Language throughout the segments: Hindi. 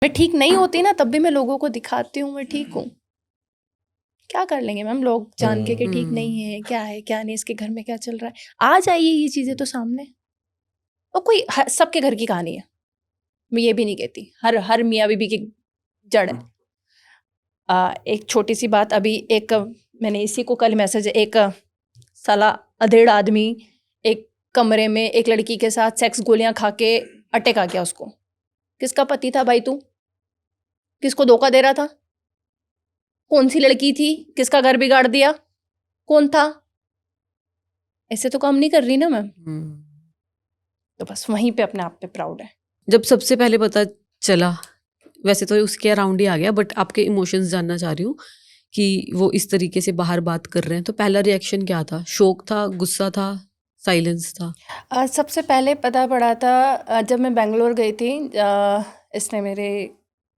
मैं ठीक नहीं होती ना, तब भी मैं लोगों को दिखाती हूँ मैं ठीक हूँ। क्या कर लेंगे मैम लोग जान के कि ठीक नहीं है, क्या है क्या नहीं, इसके घर में क्या चल रहा है। आ जाइए ये चीजें तो सामने। और कोई सबके घर की कहानी है, मैं ये भी नहीं कहती हर मियाँ बीबी की जड़ है। एक छोटी सी बात, अभी एक मैंने इसी को कल मैसेज, एक साला अधेड़ आदमी एक कमरे में एक लड़की के साथ सेक्स गोलियां खा के अटैक आ गया उसको। किसका पति था भाई तू? किसको धोखा दे रहा था? कौन सी लड़की थी? किसका घर बिगाड़ दिया? कौन था? ऐसे तो काम नहीं कर रही ना मैम। तो बस वहीं पे अपने आप पे प्राउड है। जब सबसे पहले पता चला, वैसे तो उसके अराउंड ही आ गया, बट आपके इमोशंस जानना चाह रही हूँ कि वो इस तरीके से बाहर बात कर रहे हैं, तो पहला रिएक्शन क्या था? शौक था, गुस्सा था, साइलेंस था? सबसे पहले पता पड़ा था जब मैं बेंगलोर गई थी। इसने मेरे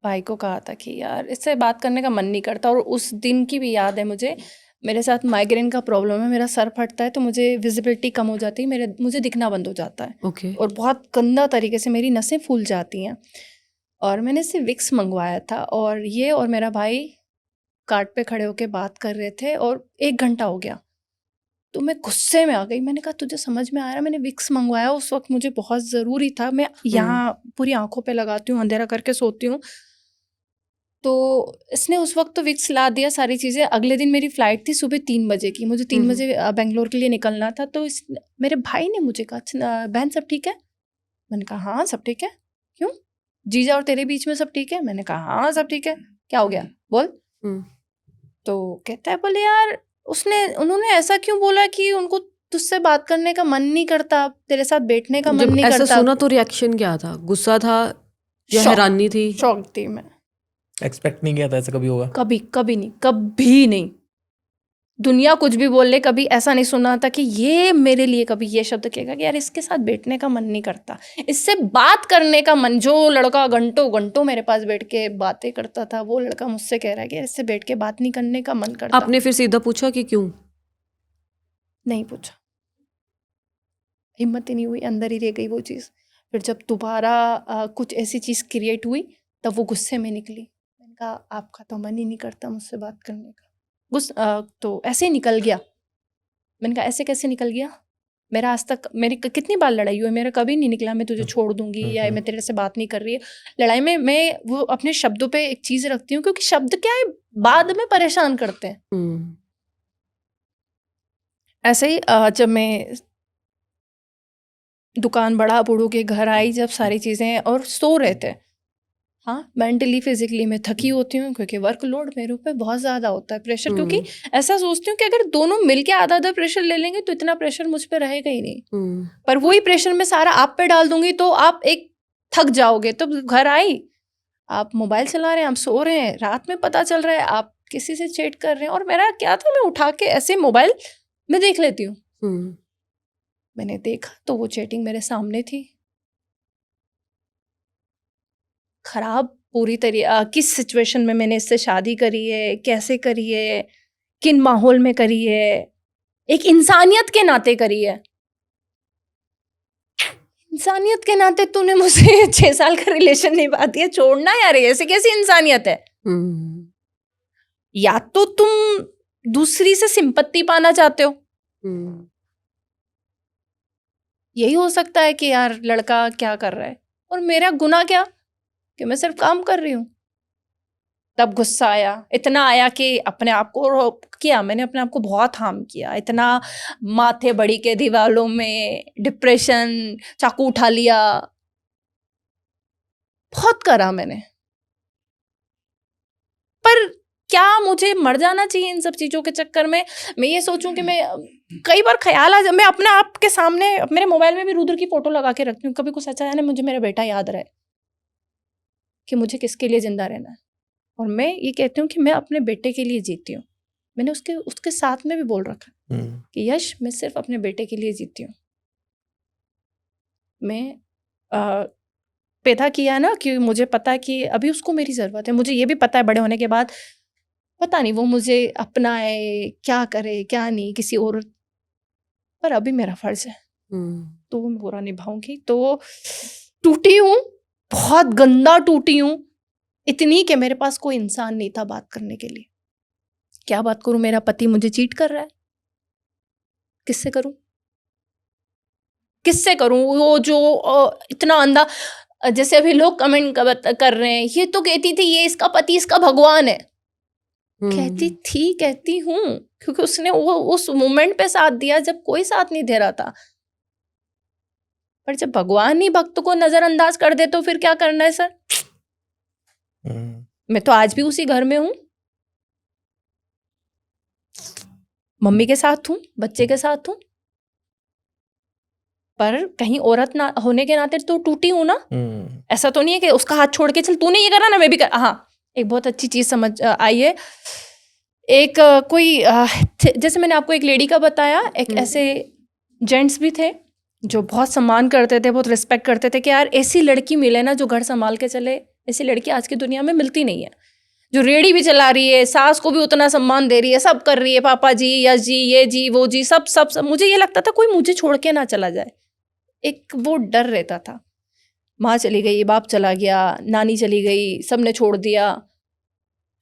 भाई को कहा था कि यार इससे बात करने का मन नहीं करता, और उस दिन की भी याद है मुझे। मेरे साथ माइग्रेन का प्रॉब्लम है, मेरा सर फटता है तो मुझे विजिबिलिटी कम हो जाती है, मुझे दिखना बंद हो जाता है। ओके। और बहुत गंदा तरीके से मेरी नसें फूल जाती हैं। और मैंने इससे विक्स मंगवाया था, और ये और मेरा भाई कार्ट पे खड़े होके बात कर रहे थे, और 1 घंटा हो गया। तो मैं गुस्से में आ गई, मैंने कहा तुझे समझ में आ रहा है, मैंने विक्स मंगवाया उस वक्त, मुझे बहुत ज़रूरी था। मैं यहाँ पूरी आंखों पे लगाती हूँ, अंधेरा करके सोती हूँ। तो इसने उस वक्त तो विक्स ला दिया, सारी चीज़ें। अगले दिन मेरी फ़्लाइट थी सुबह 3 बजे की, मुझे 3 बजे बेंगलोर के लिए निकलना था। तो मेरे भाई ने मुझे कहा, अच्छा बहन सब ठीक है? मैंने कहा हाँ सब ठीक है। क्यों, जीजा और तेरे बीच में सब ठीक है? मैंने कहा हाँ सब ठीक है। क्या हो गया बोल। तो कहता है बोले यार उन्होंने ऐसा क्यों बोला कि उनको तुझसे बात करने का मन नहीं करता, तेरे साथ बैठने का मन जब नहीं ऐसा करता। सुना तो रिएक्शन क्या था? गुस्सा था या हैरानी थी? शॉक थी मैं। एक्सपेक्ट नहीं किया था ऐसा कभी होगा। कभी कभी नहीं, कभी नहीं। दुनिया कुछ भी बोल ले, कभी ऐसा नहीं सुना था कि ये मेरे लिए कभी ये शब्द कहेगा कि यार इसके साथ बैठने का मन नहीं करता, इससे बात करने का मन। जो लड़का घंटों घंटों मेरे पास बैठ के बातें करता था, वो लड़का मुझसे कह रहा है कि यार इससे बैठ के बात नहीं करने का मन करता। आपने फिर सीधा पूछा कि क्यों? नहीं पूछा, हिम्मत ही नहीं हुई, अंदर ही रह गई वो चीज़। फिर जब दोबारा कुछ ऐसी चीज़ क्रिएट हुई, तब वो गुस्से में निकली। मैंने कहा आपका तो मन ही नहीं करता मुझसे बात करने का। तो ऐसे ही निकल गया। मैंने कहा ऐसे कैसे निकल गया? मेरा आज तक मेरी कितनी बार लड़ाई हुई, मेरा कभी नहीं निकला मैं तुझे छोड़ दूंगी या मैं तेरे से बात नहीं कर रही है। लड़ाई में मैं वो अपने शब्दों पे एक चीज़ रखती हूँ, क्योंकि शब्द क्या है, बाद में परेशान करते हैं। ऐसे ही जब मैं दुकान बढ़ा बूढ़ों के घर आई, जब सारी चीज़ें और सो रहे थे, हाँ मेंटली फिजिकली मैं थकी होती हूँ, क्योंकि वर्कलोड मेरे ऊपर बहुत ज़्यादा होता है, प्रेशर। क्योंकि ऐसा सोचती हूँ कि अगर दोनों मिलके आधा आधा प्रेशर ले लेंगे तो इतना प्रेशर मुझ पे रहेगा ही नहीं। पर वही प्रेशर मैं सारा आप पे डाल दूंगी तो आप एक थक जाओगे। तो घर आई, आप मोबाइल चला रहे हैं, आप सो रहे हैं, रात में पता चल रहा है आप किसी से चैट कर रहे हैं। और मेरा क्या था, मैं उठा के ऐसे मोबाइल में देख लेती हूँ। मैंने देखा तो वो चैटिंग मेरे सामने थी। खराब पूरी तरह, किस सिचुएशन में मैंने इससे शादी करी है, कैसे करी है, किन माहौल में करी है, एक इंसानियत के नाते करी है। इंसानियत के नाते तूने मुझे 6 साल का रिलेशन निभा दिया, छोड़ना यार, ऐसे कैसी इंसानियत है? या तो तुम दूसरी से सिंपत्ति पाना चाहते हो, यही हो सकता है कि यार लड़का क्या कर रहा है, और मेरा गुनाह क्या कि मैं सिर्फ काम कर रही हूँ। तब गुस्सा आया, इतना आया कि अपने आप को किया, मैंने अपने आप को बहुत हार्म किया। इतना माथे बड़ी के दीवारों में डिप्रेशन, चाकू उठा लिया, बहुत करा मैंने। पर क्या मुझे मर जाना चाहिए इन सब चीज़ों के चक्कर में? मैं ये सोचूं कि मैं कई बार ख्याल आ जाए, मैं अपने आप के सामने मेरे मोबाइल में भी रुद्र की फोटो लगा के रखती हूँ, कभी कुछ अच्छा है ना, मुझे मेरा बेटा याद रहे कि मुझे किसके लिए जिंदा रहना है। और मैं ये कहती हूँ कि मैं अपने बेटे के लिए जीती हूँ। मैंने उसके साथ में भी बोल रखा कि यश मैं सिर्फ अपने बेटे के लिए जीती हूँ। मैं पैदा किया ना कि मुझे पता है कि अभी उसको मेरी ज़रूरत है। मुझे ये भी पता है बड़े होने के बाद पता नहीं वो मुझे अपनाए, क्या करे क्या नहीं, किसी और, पर अभी मेरा फ़र्ज़ है तो मैं पूरा निभाऊंगी। तो टूटी हूँ, बहुत गंदा टूटी हूँ, इतनी कि मेरे पास कोई इंसान नहीं था बात करने के लिए। क्या बात करूं, मेरा पति मुझे चीट कर रहा है, किससे करूं, किससे करूं? वो जो इतना अंधा, जैसे अभी लोग कमेंट कर रहे हैं, ये तो कहती थी ये इसका पति इसका भगवान है। कहती थी, कहती हूँ, क्योंकि उसने वो उस मोमेंट पे साथ दिया जब कोई साथ नहीं दे रहा था। पर जब भगवान ही भक्त को नजरअंदाज कर दे तो फिर क्या करना है सर? मैं तो आज भी उसी घर में हूं, मम्मी के साथ हूं, बच्चे के साथ हूं, पर कहीं औरत ना होने के नाते तो टूटी हूं ना। ऐसा तो नहीं है कि उसका हाथ छोड़ के चल तूने ये करा ना मैं भी कर। हाँ, एक बहुत अच्छी चीज समझ आई है। एक जैसे मैंने आपको एक लेडी का बताया, एक ऐसे जेंट्स भी थे जो बहुत सम्मान करते थे, बहुत रिस्पेक्ट करते थे कि यार ऐसी लड़की मिले ना जो घर संभाल के चले। ऐसी लड़की आज की दुनिया में मिलती नहीं है, जो रेडी भी चला रही है, सास को भी उतना सम्मान दे रही है, सब कर रही है, पापा जी, यश जी, ये जी, वो जी, सब सब सब। मुझे ये लगता था कोई मुझे छोड़ के ना चला जाए, एक वो डर रहता था। माँ चली गई, बाप चला गया, नानी चली गई, सबने छोड़ दिया।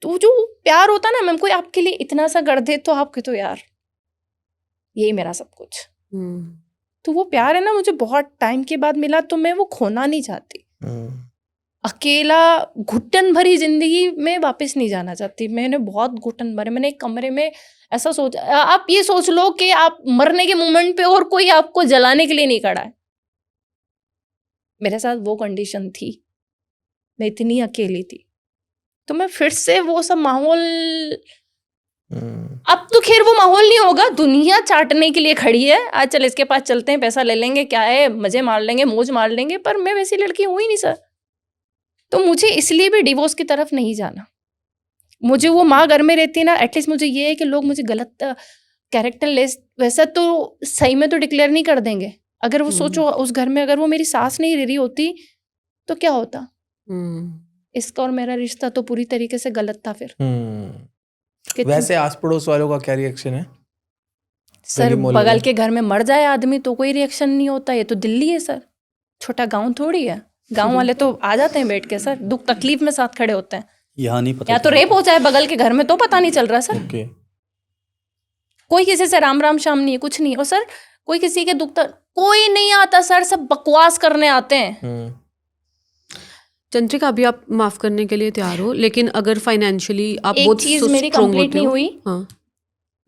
तो जो प्यार होता ना, मैम कोई आपके लिए इतना सा कर दे तो आपके तो यार यही मेरा सब कुछ। तो वो प्यार है ना, मुझे बहुत टाइम के बाद मिला, तो मैं वो खोना नहीं चाहती। अकेला घुटन भरी जिंदगी में वापस नहीं जाना चाहती। मैंने बहुत घुटन भरे, मैंने एक कमरे में ऐसा सोचा, आप ये सोच लो कि आप मरने के मोमेंट पे और कोई आपको जलाने के लिए नहीं खड़ा है। मेरे साथ वो कंडीशन थी, मैं इतनी अकेली थी। तो मैं फिर से वो सब माहौल, अब तो खैर वो माहौल नहीं होगा, दुनिया चाटने के लिए खड़ी है। आज चल इसके पास चलते हैं, पैसा ले लेंगे, क्या है, मजे मार लेंगे, मौज मार लेंगे। पर मैं वैसी लड़की हूं ही नहीं सर। तो मुझे इसलिए भी डिवोर्स की तरफ नहीं जाना। मुझे वो माँ घर में रहती ना, एटलीस्ट मुझे ये है कि लोग मुझे गलत कैरेक्टर लेस वैसा तो सही में तो डिक्लेयर नहीं कर देंगे। अगर वो सोचो उस घर में अगर वो मेरी सास नहीं रह रही होती तो क्या होता। इसका और मेरा रिश्ता तो पूरी तरीके से गलत था फिर। वैसे आस पड़ोस वालों का क्या रिएक्शन है सर? बगल के घर में मर जाए आदमी तो कोई रिएक्शन नहीं होता। ये तो दिल्ली है सर, छोटा गांव थोड़ी है। गांव वाले तो आ जाते हैं बैठ के सर, दुख तकलीफ में साथ खड़े होते हैं। यहाँ नहीं पता, या तो रेप हो जाए बगल के घर में तो पता नहीं चल रहा सर। कोई किसी से राम राम शाम नहीं है, कुछ नहीं। और सर कोई किसी के दुख कोई नहीं आता सर, सब बकवास करने आते हैं। चंद्रिका, अभी आप माफ करने के लिए तैयार हो, लेकिन अगर फाइनेंशियली आप एक बहुत चीज मेरी स्ट्रांग कंप्लीट होते नहीं हो। हुई। हाँ,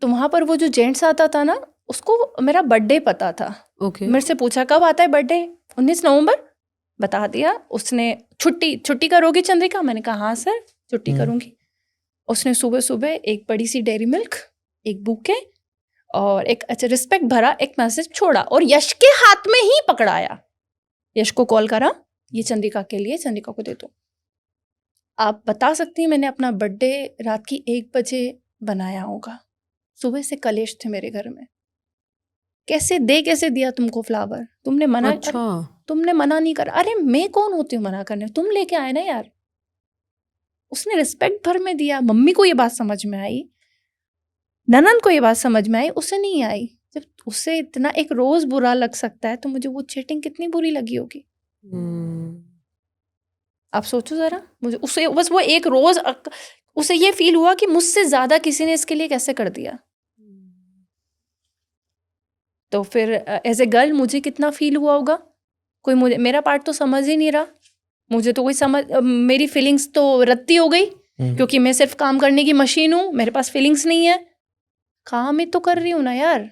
तो वहां पर वो जो जेंट्स आता था ना, उसको मेरा बर्थडे पता था। ओके। मेरे से पूछा कब आता है बर्थडे, 19 नवंबर बता दिया उसने। छुट्टी करोगी चंद्रिका? मैंने कहा हाँ सर छुट्टी करूंगी। उसने सुबह सुबह एक बड़ी सी डेयरी मिल्क, एक बुके और एक अच्छा रिस्पेक्ट भरा एक मैसेज छोड़ा और यश के हाथ में ही पकड़ाया। यश को कॉल करा, ये चंद्रिका के लिए, चंद्रिका को दे दो। आप बता सकती हैं मैंने अपना बर्थडे रात की 1 बजे बनाया होगा। सुबह से कलेश थे मेरे घर में। कैसे दिया तुमको फ्लावर? तुमने मना, अच्छा, तुमने मना नहीं करा। अरे मैं कौन होती हूँ मना करने, तुम लेके आए ना यार। उसने रिस्पेक्ट भर में दिया। मम्मी को ये बात समझ में आई, ननन को ये बात समझ में आई, उसे नहीं आई। जब उसे इतना एक रोज बुरा लग सकता है तो मुझे वो चीटिंग कितनी बुरी लगी होगी। आप सोचो जरा, मुझे उसे बस वो एक रोज उसे ये फील हुआ कि मुझसे ज्यादा किसी ने इसके लिए कैसे कर दिया। तो फिर एज ए गर्ल मुझे कितना फील हुआ होगा। कोई मुझे, मेरा पार्ट तो समझ ही नहीं रहा। मुझे तो कोई समझ, मेरी फीलिंग्स तो रद्दी हो गई क्योंकि मैं सिर्फ काम करने की मशीन हूँ, मेरे पास फीलिंग्स नहीं है। काम ही तो कर रही हूँ ना यार,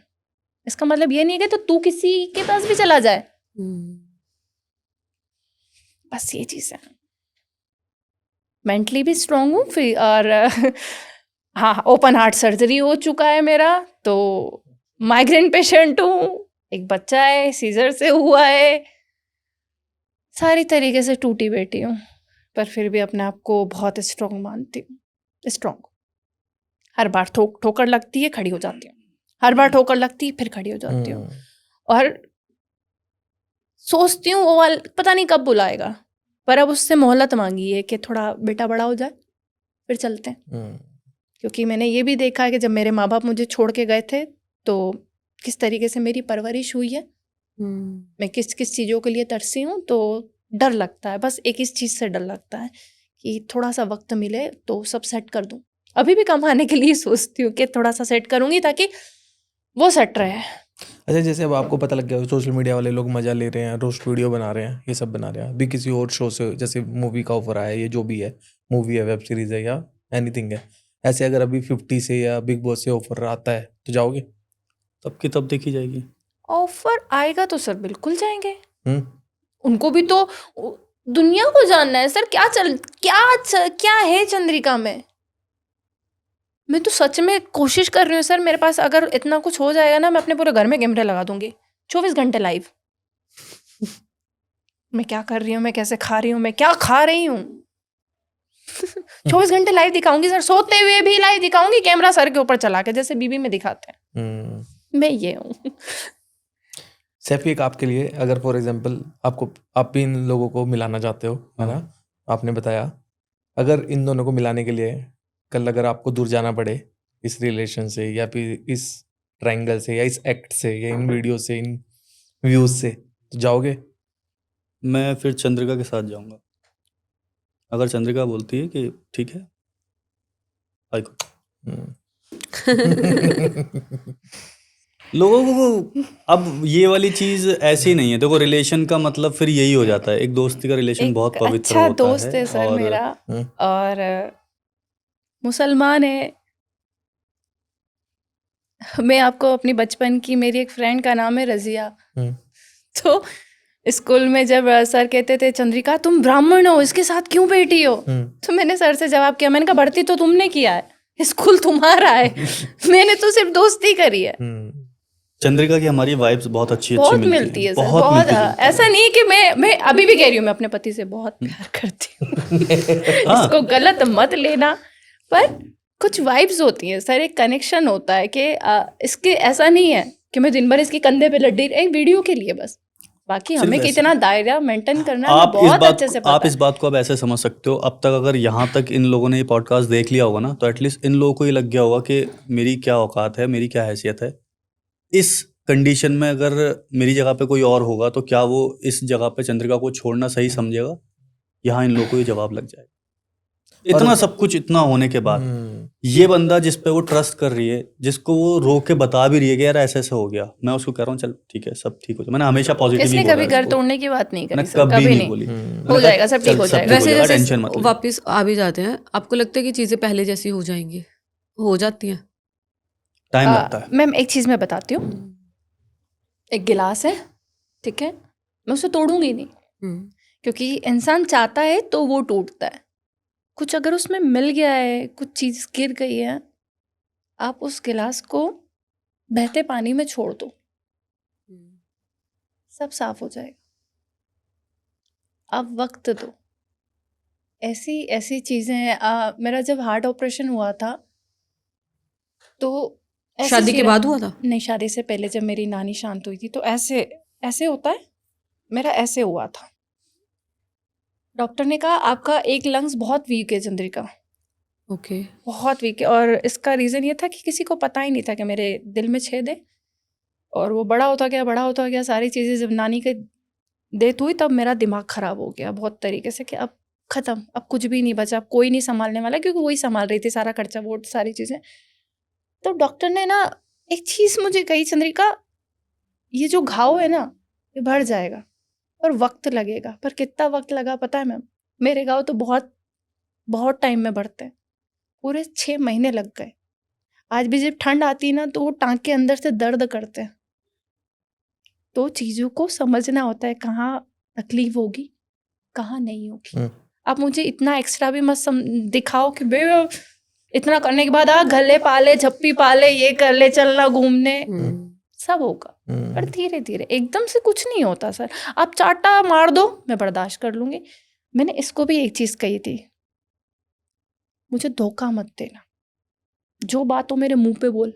इसका मतलब ये नहीं है कि तो तू किसी के पास भी चला जाए। बस ये चीज है। मेंटली भी स्ट्रांग हूँ फिर, और हाँ ओपन हार्ट सर्जरी हो चुका है मेरा, तो माइग्रेन पेशेंट हूँ, एक बच्चा है सीजर से हुआ है, सारी तरीके से टूटी बैठी हूँ। पर फिर भी अपने आप को बहुत स्ट्रांग मानती हूँ। स्ट्रांग, हर बार ठोकर लगती है खड़ी हो जाती हूँ, हर बार ठोकर लगती है फिर खड़ी हो जाती हूँ। और सोचती हूँ वो वाला पता नहीं कब बुलाएगा, पर अब उससे मोहलत मांगी है कि थोड़ा बेटा बड़ा हो जाए फिर चलते हैं। क्योंकि मैंने ये भी देखा है कि जब मेरे माँ बाप मुझे छोड़ के गए थे तो किस तरीके से मेरी परवरिश हुई है। मैं किस किस चीज़ों के लिए तरसी हूँ। तो डर लगता है, बस एक इस चीज़ से डर लगता है कि थोड़ा सा वक्त मिले तो सब सेट कर दूं। अभी भी कमाने के लिए सोचती हूँ कि थोड़ा सा सेट करूंगी ताकि वो सेट रहे। अच्छा, जैसे अब आपको पता लग गया सोशल मीडिया वाले लोग मजा ले रहे हैं, रोस्ट वीडियो बना रहे हैं, ये सब बना रहे हैं, अभी किसी और शो से जैसे मूवी का ऑफर आया है, ये जो भी है, मूवी है, वेब सीरीज है या एनीथिंग है, ऐसे अगर अभी 50 से या बिग बॉस से ऑफर आता है तो जाओगे? तब की तब देखी जाएगी। ऑफर आएगा तो सर बिल्कुल जाएंगे। हम्म उनको भी तो दुनिया को जानना है सर, क्या है चंद्रिका में। मैं तो सच में कोशिश कर रही हूँ सर, मेरे पास अगर इतना कुछ हो जाएगा ना, मैं अपने पूरे घर में कैमरे लगा दूंगी 24 घंटे लाइव। मैं क्या कर रही हूँ, मैं कैसे खा रही हूँ, मैं क्या खा रही हूँ 24 घंटे लाइव दिखाऊंगी सर, सोते हुए भी लाइव दिखाऊंगी, कैमरा सर के ऊपर चला के, जैसे बीबी में दिखाते हैं। मैं ये हूँ। सैफी, एक आपके लिए अगर फॉर एग्जांपल आप भी इन लोगों को मिलाना चाहते हो, है ना, आपने बताया, अगर इन दोनों को मिलाने के लिए कल अगर आपको दूर जाना पड़े इस रिलेशन से या फिर इस ट्रायंगल से या इस एक्ट से या इन वीडियो से, इन व्यूज से, तो जाओगे? मैं फिर चंद्रिका के साथ जाऊंगा। अगर चंद्रिका बोलती है कि ठीक है, आई को लोगों को अब ये वाली चीज ऐसी नहीं है। देखो, रिलेशन का मतलब फिर यही हो जाता है, एक दोस्ती का रिलेशन एक बहुत पवित्र अच्छा होता दोस्त है सर और मेरा, और मुसलमान है। मैं आपको अपनी बचपन की मेरी एक फ्रेंड का नाम है रजिया। तो स्कूल में जब सर कहते थे चंद्रिका तुम ब्राह्मण हो, इसके साथ क्यों बैठी हो, तो मैंने सर से जवाब किया, मैंने कहा बढ़ती तो तुमने किया है, स्कूल तुम्हारा है, मैंने तो सिर्फ दोस्ती करी है। चंद्रिका की हमारी वाइब्स बहुत अच्छी बहुत मिलती है सर, बहुत मिलती जुलती ऐसा नहीं है कि मैं अभी भी कह रही हूँ, मैं अपने पति से बहुत प्यार करती हूँ इसको गलत मत लेना, पर कुछ वाइब्स होती हैं सर, एक कनेक्शन होता है कि इसके ऐसा नहीं है कि मैं दिन भर इसके कंधे पे लड्डी एक वीडियो के लिए बस, बाकी हमें सिर्फ कितना दायरा मेंटेन करना है आप बहुत अच्छे से पता आप इस है। बात को अब ऐसे समझ सकते हो, अब तक अगर यहाँ तक इन लोगों ने ये पॉडकास्ट देख लिया होगा ना, तो एटलीस्ट इन लोगों को ये लग गया होगा कि मेरी क्या औकात है, मेरी क्या हैसियत है। इस कंडीशन में अगर मेरी जगह पे कोई और होगा तो क्या वो इस जगह पे चंद्रिका को छोड़ना सही समझेगा? यहाँ इन लोगों को ये जवाब लग जाएगा। इतना सब कुछ इतना होने के बाद ये बंदा जिस पे वो ट्रस्ट कर रही है, जिसको वो रो के बता भी रही है कि यार ऐसे ऐसे हो गया, मैं उसको कह रहा हूँ चल ठीक है सब ठीक हो जाए। मैंने हमेशा पॉजिटिव किसने ही बोला कभी घर इसको। तोड़ने की बात नहीं करी मैंने सर, कभी नहीं बोली। हो जाएगा, सब ठीक हो जाएगा। वैसे टेंशन जैसे मत लो। वापस आ भी जाते हैं, आपको लगता है कि चीजें पहले जैसी हो जाएंगी? हो जाती हैं, टाइम लगता है। मैम एक चीज मैं बताती हूँ, एक गिलास है, ठीक है, मैं उसे तोड़ूंगी नहीं, क्योंकि इंसान चाहता है तो वो टूटता है। कुछ अगर उसमें मिल गया है, कुछ चीज गिर गई है, आप उस गिलास को बहते पानी में छोड़ दो, सब साफ हो जाएगा। आप वक्त दो, ऐसी ऐसी चीजें हैं। मेरा जब हार्ट ऑपरेशन हुआ था तो ऐसी शादी के चीजें- बाद हुआ था? नहीं, शादी से पहले जब मेरी नानी शांत हुई थी तो ऐसे ऐसे होता है, मेरा ऐसे हुआ था। डॉक्टर ने कहा आपका एक लंग्स बहुत वीक है चंद्रिका, ओके। बहुत वीक है, और इसका रीज़न ये था कि किसी को पता ही नहीं था कि मेरे दिल में छेद है, और वो बड़ा होता गया सारी चीज़ें। जब नानी के डेथ हुई तब मेरा दिमाग ख़राब हो गया बहुत तरीके से कि अब ख़त्म, अब कुछ भी नहीं बचा, अब कोई नहीं संभालने वाला, क्योंकि वही संभाल रही थी सारा खर्चा, वो सारी चीज़ें। तो डॉक्टर ने ना एक चीज़ मुझे कही, चंद्रिका ये जो घाव है ना ये बढ़ जाएगा और वक्त लगेगा। पर कितना वक्त लगा पता है मैम? मेरे घाव तो बहुत बहुत टाइम में बढ़ते हैं, पूरे 6 महीने लग गए। आज भी जब ठंड आती है ना तो वो टांग के अंदर से दर्द करते हैं। तो चीज़ों को समझना होता है, कहाँ तकलीफ होगी कहाँ नहीं होगी। आप मुझे इतना एक्स्ट्रा भी मत दिखाओ कि बे इतना करने के बाद गले पाले, झप्पी पाले, ये कर ले, चलना घूमने, सब होगा, पर धीरे धीरे, एकदम से कुछ नहीं होता सर। आप चाटा मार दो मैं बर्दाश्त कर लूंगी। मैंने इसको भी एक चीज़ कही थी, मुझे धोखा मत देना, जो बात हो मेरे मुंह पे बोल,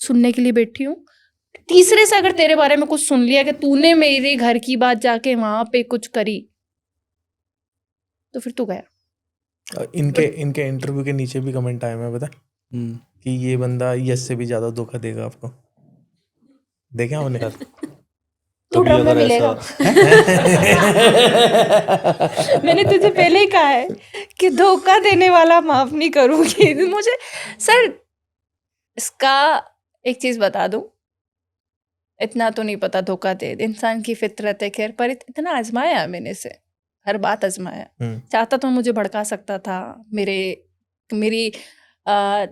सुनने के लिए बैठी हूँ। तीसरे से अगर तेरे बारे में कुछ सुन लिया कि तूने मेरे घर की बात जाके वहां पे कुछ करी, तो फिर तू गया। इनके इंटरव्यू के नीचे भी कमेंट आए मैं, पता कि ये बंदा यस से भी ज्यादा धोखा देगा आपको। देखे आपने? तू कभी ड्रम में अगर मिलेगा। मैंने तुझे पहले ही कहा है कि धोखा देने वाला माफ नहीं करूंगी। मुझे सर इसका एक चीज बता दूं, इतना तो नहीं पता धोखा दे, इंसान की फितरत है खैर, पर इतना आजमाया मैंने से, हर बात आजमाया। चाहता तो मुझे भड़का सकता था, मेरी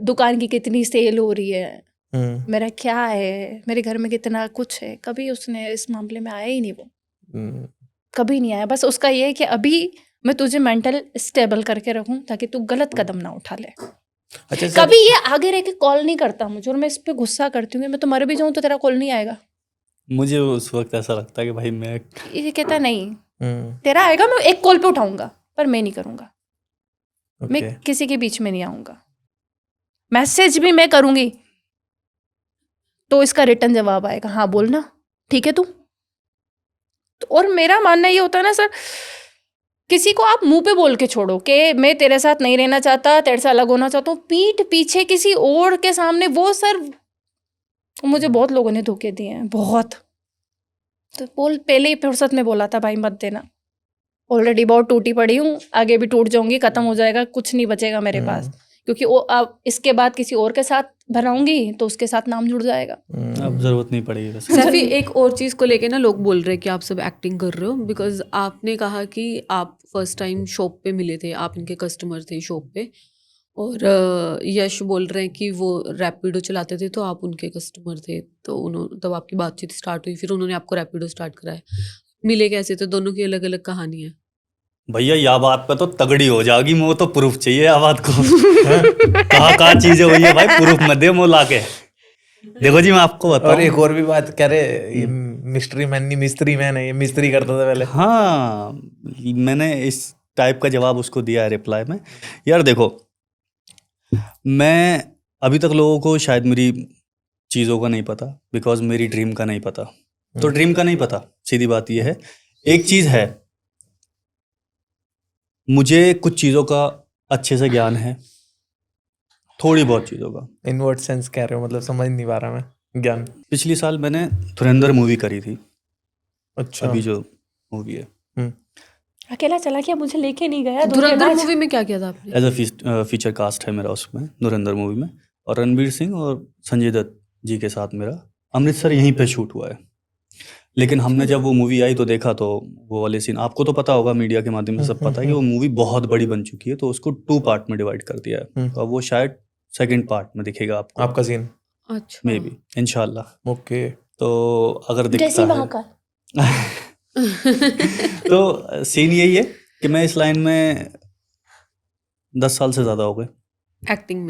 दुकान की कितनी सेल हो रही है, मेरा क्या है, मेरे घर में कितना कुछ है, कभी उसने इस मामले में आया ही नहीं। वो कभी नहीं आया। बस उसका ये है कि अभी मैं तुझे मेंटल स्टेबल करके रखूं ताकि तू गलत कदम ना उठा ले। अच्छा कभी ये आगे रह के कॉल नहीं करता मुझे, और मैं इस पे गुस्सा करती हूँ, मैं तो मर भी जाऊं तो तेरा कॉल नहीं आएगा। मुझे उस वक्त ऐसा लगता है कि भाई मैं ये कहता नहीं तेरा आएगा, मैं एक कॉल पे उठाऊंगा, पर मैं नहीं करूंगा। मैं किसी के बीच में नहीं आऊंगा। मैसेज भी मैं करूंगी तो इसका रिटर्न जवाब आएगा, हाँ बोलना ठीक है तू। तो और मेरा मानना ये होता है ना सर, किसी को आप मुंह पे बोल के छोड़ो कि मैं तेरे साथ नहीं रहना चाहता, तेरे से अलग होना चाहता हूँ, पीठ पीछे किसी और के सामने, वो सर मुझे बहुत लोगों ने धोखे दिए हैं, बहुत। तो पहले ही फुर्सत में बोला था भाई मत देना, ऑलरेडी बहुत टूटी पड़ी हूँ, आगे भी टूट जाऊंगी, खत्म हो जाएगा, कुछ नहीं बचेगा मेरे पास, क्योंकि वो अब इसके बाद किसी और के साथ भराऊंगी तो उसके साथ नाम जुड़ जाएगा। अब जरूरत नहीं पड़ेगी वैसे। सैफी, एक और चीज़ को लेके ना लोग बोल रहे हैं कि आप सब एक्टिंग कर रहे हो, बिकॉज आपने कहा कि आप फर्स्ट टाइम शॉप पे मिले थे, आप इनके कस्टमर थे शॉप पे, और यश बोल रहे हैं कि वो रैपिडो चलाते थे तो आप उनके कस्टमर थे, तो उन्होंने तब आपकी बातचीत स्टार्ट हुई, फिर उन्होंने आपको रैपिडो स्टार्ट कराया। मिले कैसे थे? दोनों की अलग अलग कहानी है भैया। यह बात पे तो तगड़ी हो जाएगी, मुझे तो प्रूफ चाहिए यह बात को। कहाँ चीजें हुई है भाई, प्रूफ मत दे मुँह लाके। देखो जी मैं आपको बताऊं, और एक और भी बात कह रहे, मिस्ट्री मैन नहीं मिस्त्री मैन है, ये मिस्त्री करता था पहले। हाँ, मैंने इस टाइप का जवाब उसको दिया है रिप्लाई में। यार देखो, मैं अभी तक लोगों को शायद मेरी चीज़ों का नहीं पता, बिकॉज मेरी ड्रीम का नहीं पता। तो ड्रीम का नहीं पता, सीधी बात यह है। एक चीज़ है, मुझे कुछ चीज़ों का अच्छे से ज्ञान है, थोड़ी बहुत चीज़ों का। इन वर्ड सेंस कह रहे हो, मतलब समझ नहीं पा रहा मैं ज्ञान। पिछली साल मैंने धुरंधर मूवी करी थी। अच्छा। अभी जो मूवी है, अकेला चला गया, मुझे लेके नहीं गया। धुरंधर मूवी में क्या किया था आपने? एज अ फीचर कास्ट है मेरा उसमें, धुरंधर मूवी में, और रणवीर सिंह और संजय दत्त जी के साथ मेरा अमृतसर यहीं पे शूट हुआ है। लेकिन हमने जब वो मूवी आई तो देखा, तो वो वाले सीन आपको तो पता होगा, मीडिया के माध्यम से सब पता है कि वो मूवी बहुत बड़ी बन चुकी है, तो उसको 2 पार्ट में डिवाइड कर दिया है। तो अब वो शायद सेकंड पार्ट में दिखेगा आपको, आपका सीन। अच्छा, मे बी, इंशाल्लाह। ओके। तो अगर जैसी दिखता है महाकाल। तो सीन यही है कि मैं इस लाइन में 10 साल से ज़्यादा हो गए एक्टिंग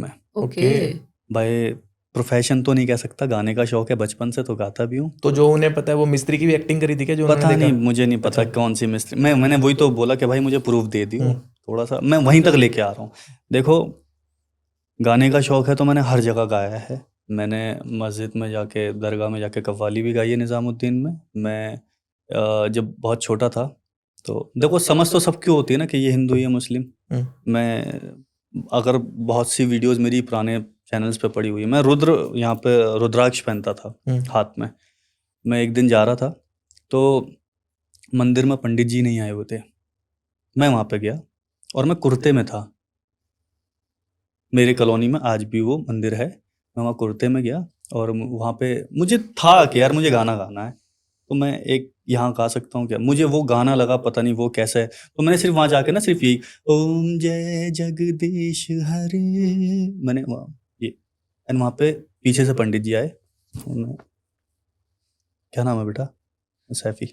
में। ओके। भाई प्रोफेशन तो नहीं कह सकता, गाने का शौक है बचपन से, तो गाता भी हूँ। तो जो उन्हें पता है वो मिस्त्री की भी एक्टिंग करी थी क्या? जो पता नहीं, मुझे नहीं पता कौन सी मिस्त्री। मैंने वही तो बोला कि भाई मुझे प्रूफ दे दियो थोड़ा सा, मैं वहीं तक लेके आ रहा हूँ। देखो, गाने का शौक है तो मैंने हर जगह गाया है। मैंने मस्जिद में जाके, दरगाह में जाके कव्वाली भी गाई है निज़ामुद्दीन में। मैं जब बहुत छोटा था, तो देखो समझ तो सबकी होती है ना कि ये हिंदू या मुस्लिम। मैं अगर बहुत सी वीडियोस मेरी पुराने चैनल्स पे पड़ी हुई है, मैं यहाँ पे रुद्राक्ष पहनता था हाथ में। मैं एक दिन जा रहा था तो मंदिर में पंडित जी नहीं आए हुए थे, मैं वहाँ पे गया और मैं कुर्ते में था। मेरे कॉलोनी में आज भी वो मंदिर है, मैं वहाँ कुर्ते में गया और वहाँ पे मुझे था कि यार मुझे गाना गाना है, तो मैं एक यहाँ गा सकता हूँ क्या, मुझे वो गाना लगा, पता नहीं वो कैसे है। तो मैंने सिर्फ वहाँ जाके ना सिर्फ यही ओम जय जगदीश हरे, मैंने वहाँ ये, एंड वहाँ पे पीछे से पंडित जी आए। क्या नाम है बेटा? सैफी।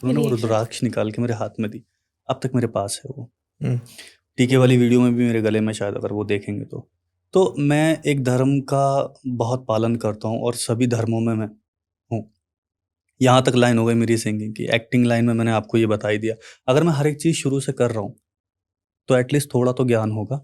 उन्होंने वो रुद्राक्ष निकाल के मेरे हाथ में दी, अब तक मेरे पास है वो। टीके वाली वीडियो में भी मेरे गले में, शायद अगर वो देखेंगे तो मैं एक धर्म का बहुत पालन करता हूँ और सभी धर्मों में मैं हूँ। यहाँ तक लाइन हो गई मेरी सिंगिंग की। एक्टिंग लाइन में मैंने आपको ये बता ही दिया। अगर मैं हर एक चीज़ शुरू से कर रहा हूँ तो एटलीस्ट थोड़ा तो ज्ञान होगा।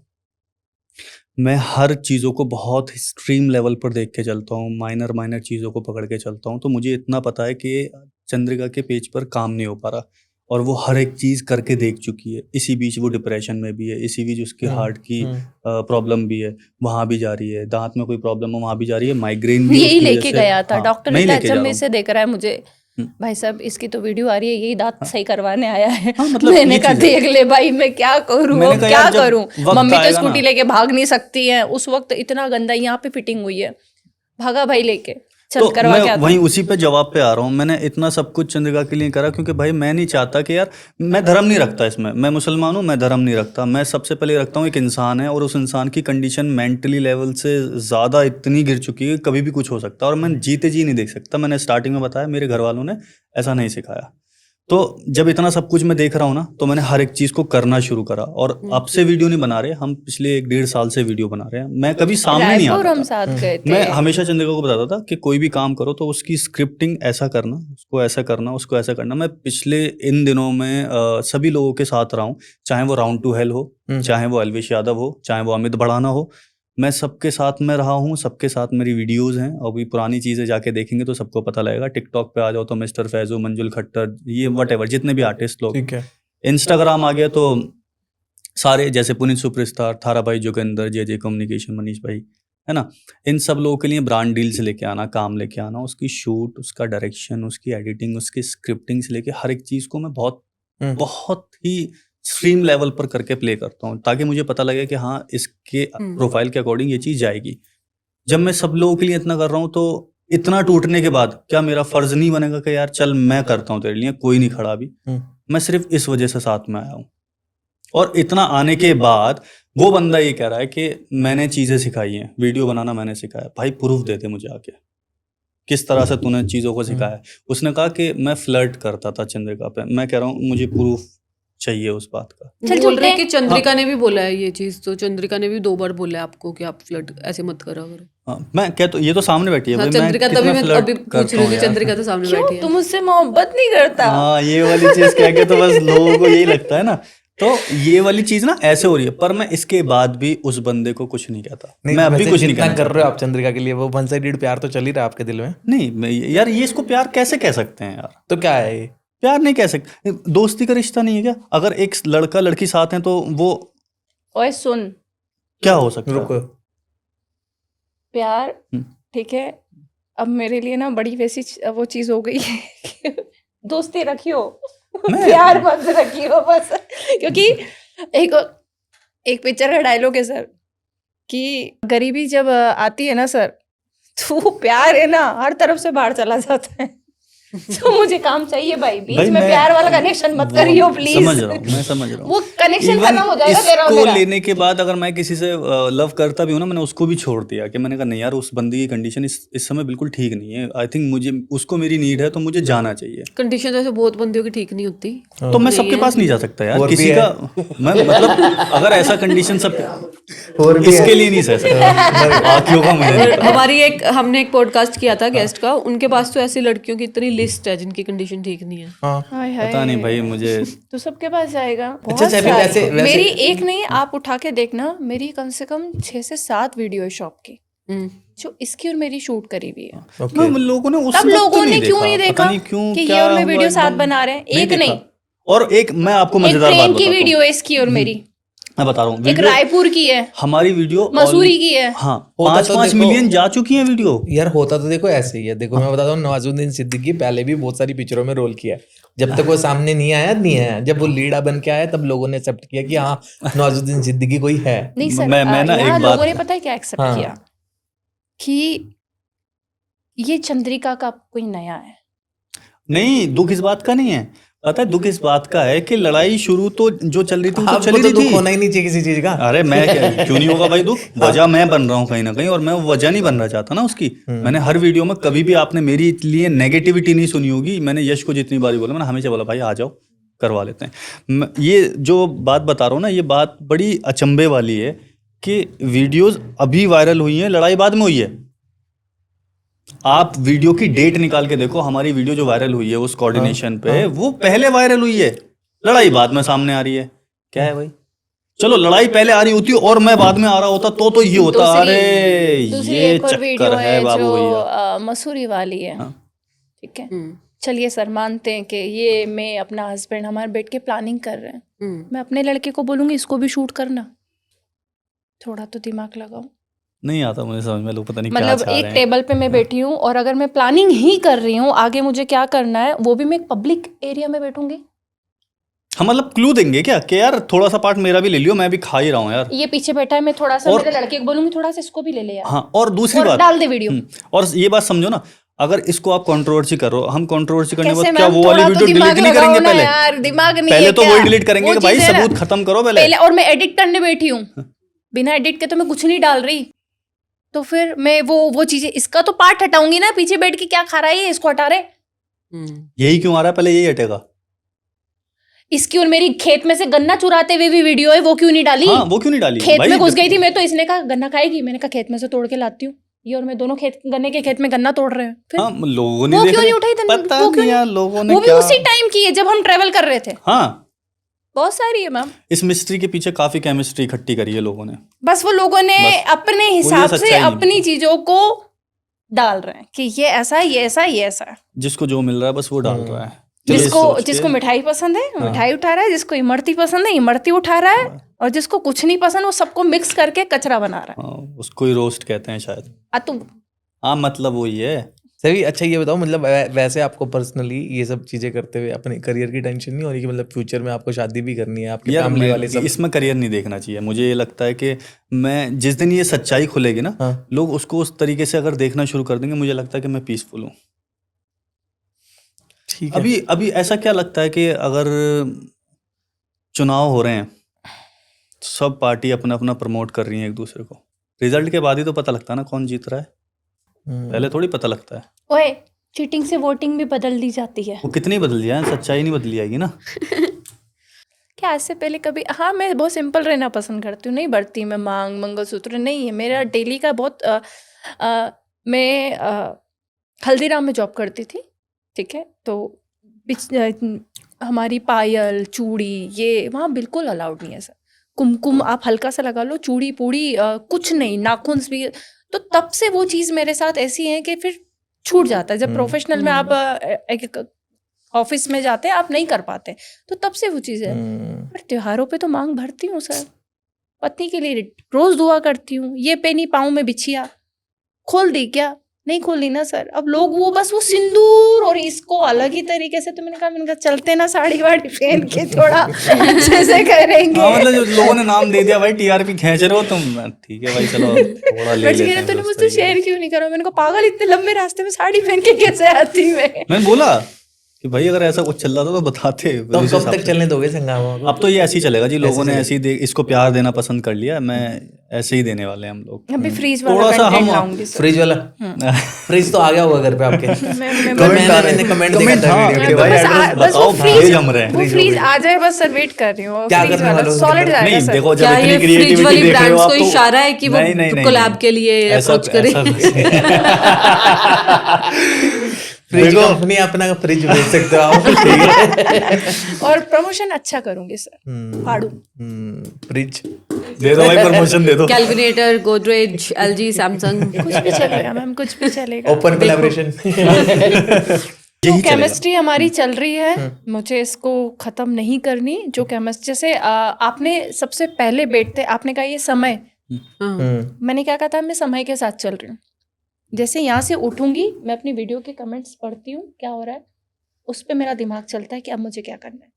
मैं हर चीज़ों को बहुत एक्सट्रीम लेवल पर देख के चलता हूँ, माइनर चीज़ों को पकड़ के चलता हूँ। तो मुझे इतना पता है कि चंद्रिका के पेज पर काम नहीं हो पा रहा, और वो हर एक चीज़ करके देख चुकी है। इसी बीच वो डिप्रेशन में भी है, इसी बीच उसके हार्ट की प्रॉब्लम भी है, वहाँ भी जा रही है, दांत में कोई प्रॉब्लम हो वहाँ भी जा रही है, माइग्रेन भी यही उसकी वजह लेके से। गया था हाँ, डॉक्टर, मैं ही इतना लेके जा अचंभे रहा हूँ। से देख रहा है मुझे, भाई साहब इसकी तो वीडियो आ रही है, यही दांत सही करवाने आया है। हाँ, मतलब मैंने ये कहा चीज़ है। देख ले भाई मैं क्या करूँ, मैंने अब कहा क्या यार, जब करूँ, वक्त मम्मी तो आएगा स्कूटी ना। लेके भाग नहीं सकती है, उस वक्त इतना गंदा यहाँ पे फिटिंग हुई है, भागा भाई लेके चल तो करवा मैं के आता वहीं हूँ। उसी पे जवाब पे आ रहा हूँ। मैंने इतना सब कुछ चंद्रिका के लिए करा क्योंकि भाई मैं नहीं चाहता कि यार, मैं धर्म नहीं रखता इसमें, मैं मुसलमान हूँ, मैं धर्म नहीं रखता। मैं सबसे पहले रखता हूँ एक इंसान है और उस इंसान की कंडीशन मेंटली लेवल से ज़्यादा इतनी गिर चुकी है कि कभी भी कुछ हो सकता है, और मैं जीते जी नहीं देख सकता। मैंने स्टार्टिंग में बताया, मेरे घर वालों ने ऐसा नहीं सिखाया। तो जब इतना सब कुछ मैं देख रहा हूँ ना, तो मैंने हर एक चीज़ को करना शुरू करा। और अब से वीडियो नहीं बना रहे हम, पिछले 1-1.5 साल से वीडियो बना रहे हैं। मैं कभी सामने नहीं रायपुर आता हम था। साथ गए थे। मैं हमेशा चंद्रिका को बताता था कि कोई भी काम करो तो उसकी स्क्रिप्टिंग ऐसा करना, उसको ऐसा करना, उसको ऐसा करना। मैं पिछले इन दिनों में सभी लोगों के साथ रहा हूँ, चाहे वो राउंड टू हेल हो, चाहे वो अलविश यादव हो, चाहे वो अमित बढ़ाना हो। मैं सबके साथ में रहा हूँ, सबके साथ मेरी वीडियोस हैं। और भी पुरानी चीज़ें जाके देखेंगे तो सबको पता लगेगा। टिकटॉक पे आ जाओ तो मिस्टर फैजू, मंजुल खट्टर, ये वट जितने भी आर्टिस्ट लोग। ठीक है। इंस्टाग्राम आ गया तो सारे, जैसे पुनीत सुपरस्टार, थारा भाई जोगिंदर, जे कम्युनिकेशन, मनीष भाई, है ना। इन सब लोगों के लिए ब्रांड डील्स लेके आना, काम लेके आना, उसकी शूट, उसका डायरेक्शन, उसकी एडिटिंग, उसकी स्क्रिप्टिंग से लेके हर एक चीज़ को मैं बहुत बहुत ही स्ट्रीम लेवल पर करके प्ले करता हूँ, ताकि मुझे पता लगे कि हाँ इसके प्रोफाइल के अकॉर्डिंग ये चीज़ जाएगी। जब मैं सब लोगों के लिए इतना कर रहा हूँ, तो इतना टूटने के बाद क्या मेरा फर्ज नहीं बनेगा कि यार चल मैं करता हूँ तेरे लिए, कोई नहीं खड़ा अभी। मैं सिर्फ इस वजह से साथ में आया हूँ। और इतना आने के बाद वो बंदा ये कह रहा है कि मैंने चीज़ें सिखाई हैं, वीडियो बनाना मैंने सिखाया। भाई प्रूफ दे दे मुझे आके, किस तरह से तूने चीज़ों को सिखाया। उसने कहा कि मैं फ्लर्ट करता था चंद्रिका पे। मैं कह रहा हूँ मुझे प्रूफ चाहिए उस बात का। चल बोल रहे झूठे। हैं कि चंद्रिका ने भी बोला है ये चीज, तो चंद्रिका ने भी 2 बार बोला है आपको कि आप फ्लर्ट ऐसे मत करा करो। हाँ, मैं क्या, तो ये तो सामने बैठी है हाँ, भाई, मैं चंद्रिका कितना तभी मैं फ्लर्ट अभी पूछ करता रही हूँ थी, यार। चंद्रिका तो सामने बैठी क्यों है। तुम मुझसे मोहब्बत नहीं करता? हाँ, ये वाली चीज कह के तो बस लोगों को यही लगता है ना। तो ये वाली चीज ना ऐसे हो रही है, पर मैं इसके बाद भी उस बंदे को कुछ नहीं कहता। मैं अब भी कुछ नहीं कहना कर रहे हो आप चंद्रिका के लिए, वो वन साइडेड प्यार तो चल ही रहा है आपके दिल में। नहीं यार, ये इसको प्यार कैसे कह सकते हैं यार? तो क्या है ये? प्यार नहीं कह सकते, दोस्ती का रिश्ता नहीं है क्या? अगर एक लड़का लड़की साथ हैं तो वो ओए सुन, क्या हो सकता है? रुको, प्यार ठीक है, अब मेरे लिए ना बड़ी वैसी वो चीज हो गई है कि दोस्ती रखियो, प्यार मत रखियो बस। क्योंकि एक पिक्चर का डायलॉग है सर कि गरीबी जब आती है ना सर, तो प्यार है ना हर तरफ से बाहर चला जाता है। तो मुझे काम चाहिए भाई, बीच भाई में प्यार वाला कनेक्शन मत करियो प्लीज। समझ रहा हूँ, मैं समझ रहा हूँ। वो कनेक्शन Even खत्म हो जाएगा तेरा और इसको मेरा। लेने के बाद अगर मैं किसी से लव करता भी हूँ ना, मैंने उसको भी छोड़ दिया कि मैंने कहा नहीं यार, उस बंदी की कंडीशन इस समय बिल्कुल ठीक नहीं है। आई थिंक मुझे उसको मेरी नीड है, तो मुझे जाना चाहिए। कंडीशन तो ऐसे बहुत बंदियों की ठीक नहीं होती। तो मैं सबके पास नहीं जा सकता यार, और भी किसी है। का मैं मतलब अगर ऐसा कंडीशन सब और भी इसके है। लिए नहीं सह सकता। आँखियों का मुझे नहीं पता। हमने एक पॉडकास्ट किया था गेस्ट का, उनके पास तो ऐसी लड़कियों की इतनी लिस्ट है जिनकी कंडीशन ठीक नहीं है। हाँ। हाय हाय, पता नहीं भाई, मुझे तो सबके पास जाएगा। अच्छा, बहुत सैफी, सारी। वैसे- मेरी एक नहीं, आप उठा के देखना, मेरी कम से कम 6 से 7 वीडियो है शॉप की जो इसकी और मेरी शूट करी हुई है। ओके। लोगों ने उस तब वक्त लोगों ने नहीं क्यों नहीं पता देखा नहीं क्यों, कि ये क्या और मैं हुआ वीडियो साथ एकदम बना रहे हैं? एक देखा। नहीं, और एक मैं आपको एक मजेदार बात ट्रेन की बताता हूँ, वीडियो है इसकी और मेरी, मैं बता रहा हूँ। एक वीडियो रायपुर की है, हमारी वीडियो मसूरी की है। हाँ, होता तो 5-5 देखो- मिलियन जा चुकी है वीडियो। यार होता तो देखो ऐसे ही है। देखो मैं बताता हूँ, नवाजुद्दीन सिद्दीकी पहले भी बहुत सारी पिक्चरों में रोल किया है। जब तक वो सामने नहीं आया, जब वो लीडा बन के आया तब लोगों ने एक्सेप्ट किया कि हाँ नवाजुद्दीन सिद्दीकी कोई है। नहीं सर, मैं ना यहाँ एक लोगों बात- ने पता है क्या एक्सेप्ट हाँ। किया कि ये चंद्रिका का कोई नया है। नहीं, दुख इस बात का नहीं है, पता है दुख इस बात का है कि लड़ाई शुरू तो जो चल रही थी वो तो आपको चली तो रही दुख थी। होना ही नहीं चाहिए किसी चीज का। अरे मैं क्यों नहीं होगा भाई दुख? वजह मैं बन रहा हूँ कहीं ना कहीं, और मैं वो वजह नहीं बनना चाहता ना उसकी। मैंने हर वीडियो में कभी भी आपने मेरी लिए नेगेटिविटी नहीं सुनी होगी। मैंने यश को जितनी बारी बोला, मैंने हमेशा बोला भाई आ जाओ करवा लेते हैं। ये जो बात बता रहा हूँ ना, ये बात बड़ी अचंभे वाली है कि वीडियोस अभी वायरल हुई हैं, लड़ाई बाद में हुई है। आप वीडियो की डेट निकाल के देखो, हमारी वीडियो जो वायरल हुई है उस कोऑर्डिनेशन पे, वो पहले वायरल हुई है, लड़ाई बाद में सामने आ रही है। क्या है भाई? चलो लड़ाई पहले आ रही होती और मैं बाद में आ रहा होता तो ये होता। अरे दूसरी ये एक और वीडियो चक्कर है बाबू जो भैया। मसूरी वाली है, ठीक है। चलिए सर मानते हैं कि ये मैं अपना हस्बैंड हमारे बैठ के प्लानिंग कर रहे हैं, मैं अपने लड़के को बोलूँगी इसको भी शूट करना, थोड़ा तो दिमाग लगाओ। नहीं आता मुझे समझ में, लोग पता नहीं क्या मतलब चाह एक रहे हैं। टेबल पे मैं बैठी हूँ और अगर मैं प्लानिंग ही कर रही हूँ आगे मुझे क्या करना है, वो भी मैं पब्लिक एरिया में बैठूंगी। हम मतलब क्लू देंगे क्या कि यार थोड़ा सा पार्ट मेरा भी ले लियो, मैं भी खा ही रहा हूँ यार। ये पीछे बैठा है, मैं थोड़ा सा और- मेरे लड़के को बोलूंगी थोड़ा सा इसको भी ले ले यार, हाँ, और दूसरी और बात, डाल दे वीडियो। और ये बात समझो ना, अगर इसको आप कंट्रोवर्सी करो, हम कंट्रोवर्सी करने के कैसे बाद क्या मैम, वो वाली थोड़ा तो वीडियो दिमाग डिलीट नहीं लगाओ करेंगे ना पहले? यार, दिमाग नहीं पहले है तो क्या? वही डिलीट करेंगे वो कि भाई चीज़ है ना, सबूत खत्म करो पहले। पहले। और मैं एडिट करने बैठी हूँ, बिना एडिट के तो मैं कुछ नहीं डाल रही, तो फिर मैं वो चीजें, इसका तो पार्ट हटाऊंगी ना, पीछे बैठ के क्या खा रहा है ये, इसको हटा रहे। यही क्यों आ रहा है, पहले यही हटेगा। इसकी और मेरी खेत में से गन्ना चुराते हुए भी वीडियो है, वो क्यों नहीं डाली? हाँ, वो क्यों नहीं डाली खेत भाई? में घुस गई थी मैं, तो इसने कहा गन्ना खाएगी, मैंने कहा खेत में से तोड़ के लाती हूँ, ये और मैं दोनों गन्ने के खेत में गन्ना तोड़ रहे हैं। फिर हाँ, लोगों ने वो देखा, क्यों नहीं उठाई तन- पता वो क्यों नहीं यार लोगों ने वो भी क्या। उसी टाइम की है जब हम ट्रेवल कर रहे थे। हाँ, बहुत सारी है मैम, इस मिस्ट्री के पीछे काफी केमिस्ट्री इकट्ठी करी है लोगों ने। बस वो लोगों ने बस। अपने हिसाब से सच्चाई नहीं। अपनी चीजों को डाल रहे हैं कि ये ऐसा है, ये ऐसा है, ये ऐसा है। जिसको जो मिल रहा है बस वो डाल रहा है। जिसको मिठाई पसंद है मिठाई उठा रहा है, जिसको इमरती पसंद है इमरती उठा रहा है, और जिसको कुछ नहीं पसंद वो सबको मिक्स करके कचरा बना रहा है। हाँ, उसको ही रोस्ट कहते हैं शायद। तू हाँ, मतलब वही है। सही। अच्छा ये बताओ, मतलब वैसे आपको पर्सनली ये सब चीजें करते हुए अपने करियर की टेंशन नहीं हो रही कि मतलब फ्यूचर में आपको शादी भी करनी है, आपके यार फैमिली वाले सब? इसमें करियर नहीं देखना चाहिए। मुझे ये लगता है कि मैं जिस दिन ये सच्चाई खुलेगी ना, हाँ। लोग उसको उस तरीके से अगर देखना शुरू कर देंगे, मुझे लगता है कि मैं पीसफुल हूँ। ठीक है। अभी ऐसा क्या लगता है कि अगर चुनाव हो रहे हैं, सब पार्टी अपना अपना प्रमोट कर रही है एक दूसरे को, रिजल्ट के बाद ही तो पता लगता है ना कौन जीत रहा है, पहले थोड़ी पता लगता है। ओए, चीटिंग से वोटिंग भी बदल दी जाती है वो कितनी बदल जाए, सच्चाई नहीं बदली जाएगी ना। क्या? आज से पहले कभी, हाँ मैं बहुत सिंपल रहना पसंद करती हूँ, नहीं बढ़ती मैं मांग मंगलसूत्र नहीं है मेरा डेली का। बहुत मैं हल्दीराम में जॉब करती थी, ठीक है, तो हमारी पायल चूड़ी ये वहाँ बिल्कुल अलाउड नहीं है सर। कुमकुम आप हल्का सा लगा लो, चूड़ी पूड़ी कुछ नहीं, नाखून भी। तो तब से वो चीज़ मेरे साथ ऐसी है कि फिर छूट जाता है। जब प्रोफेशनल में आप एक ऑफिस में जाते हैं आप नहीं कर पाते, तो तब से वो चीज़ है। पर त्योहारों पे तो मांग भरती हूँ सर, पत्नी के लिए रोज दुआ करती हूँ। ये पेनी पाँव में बिछिया खोल दी क्या? नहीं खोली ना सर। अब लोग वो बस वो सिंदूर और इसको अलग ही तरीके से, तो मैंने कहा चलते ना साड़ी वाड़ी पहन के थोड़ा अच्छे से करेंगे। हाँ, मतलब जो लोगों ने नाम दे दिया भाई, टीआरपी खींच रहे हो तुम, ठीक है भाई चलो थोड़ा ले लेते हैं। तूने मुझसे शेयर क्यों नहीं करा? मैंने कहा पागल, इतने लंबे रास्ते में साड़ी पहन के कैसे आती मैं? मैंने बोला कि भाई अगर ऐसा कुछ चल रहा था तो बताते। तो कब तक चलने दोगे संगमा को? अब तो ये ऐसे ही चलेगा जी, लोगों ने ऐसे ही इसको प्यार देना पसंद कर लिया, मैं ऐसे ही देने वाले हैं हम लोग। अभी फ्रीज थोड़ा वाला सा कंटेंट हम लाऊंगी सर। फ्रिज वाला? फ्रिज तो आ गया होगा घर पे आपके। मैंने कमेंट देखा था हाँ, वीडियो कि के। भाई बस एड्रेस बस वो बताओ, भेज हम रहे हैं। वो फ्रीज आ जाए बस सर, वेट कर रही हूँ। क्या फ्रीज करने वाला वाले हो? सॉलिड जाएगा नहीं सर। देखो, जब क्या इतनी ये फ्रिज क्रिएटिविटी वाली देख रहे हो ब्रांड्स आप को तो इशारा है कि वो नहीं, कोलैब के लिए अप्रोच करे? फ्रिज कंपनी अपना फ्रिज बेच सकते हो आप। ठीक है। और प्रमोशन अच्छा करूंगी सर, फाड़ू। फ्रिज दे दो भाई, प्रमोशन दे दो। कैलकुलेटर, गोदरेज, एलजी, सैमसंग, कुछ भी चलेगा मैम, कुछ भी चलेगा। Open collaboration. जो केमिस्ट्री हमारी चल रही है, मुझे इसको खत्म नहीं करनी। जो केमिस्ट्री, जैसे आपने सबसे पहले बैठते आपने कहा ये समय, मैंने क्या कहा था, मैं समय के साथ चल रही हूँ। जैसे यहाँ से उठूंगी मैं अपनी वीडियो के कमेंट्स पढ़ती हूँ, क्या हो रहा है उस पे मेरा दिमाग चलता है कि अब मुझे क्या करना है।